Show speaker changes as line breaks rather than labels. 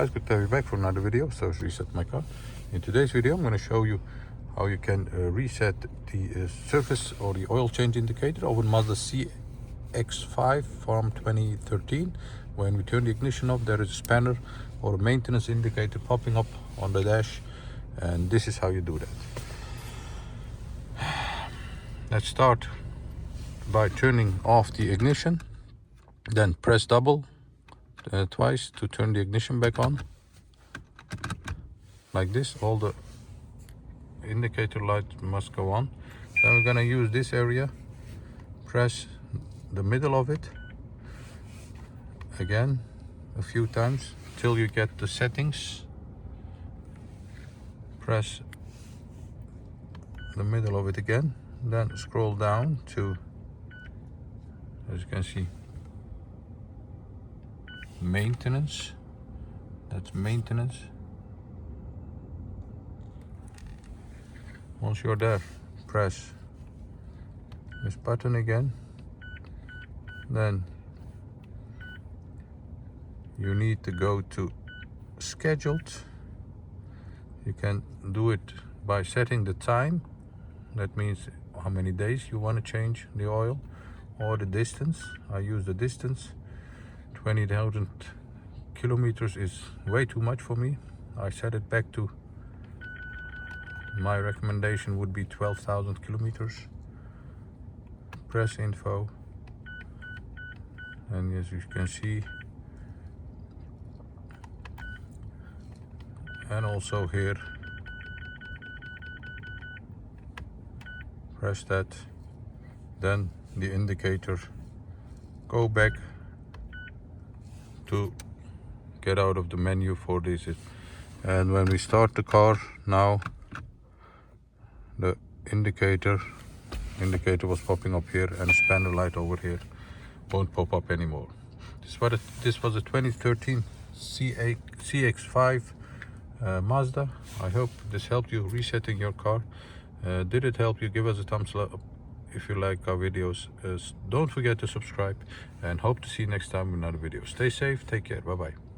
Guys, good to have you back for another video. So reset my car. In today's video I'm going to show you how you can reset the surface or the oil change indicator of a Mazda CX5 from 2013. When we turn the ignition off, there is a spanner or a maintenance indicator popping up on the dash, and this is how you do that. Let's start by turning off the ignition, then press double twice to turn the ignition back on, like this. All the indicator lights must go on. Then we're gonna use this area, press the middle of it again a few times till you get the settings. Press the middle of it again, then scroll down to, as you can see, maintenance. That's maintenance. Once you're there, press this button again. Then you need to go to scheduled. You can do it by setting the time. That means how many days you want to change the oil, or the distance. I use the distance. 20,000 kilometers is way too much for me. I set it back to, my recommendation would be 12,000 kilometers. Press info, and as you can see, and also here, press that, then the indicator, go back to get out of the menu for this. And when we start the car now, the indicator was popping up here, and the spanner light over here won't pop up anymore. This was a 2013 CX5 Mazda. I hope this helped you resetting your car. Did it help you? Give us a thumbs up if you like our videos. Don't forget to subscribe, and hope to see you next time with another video. Stay safe, take care, bye bye.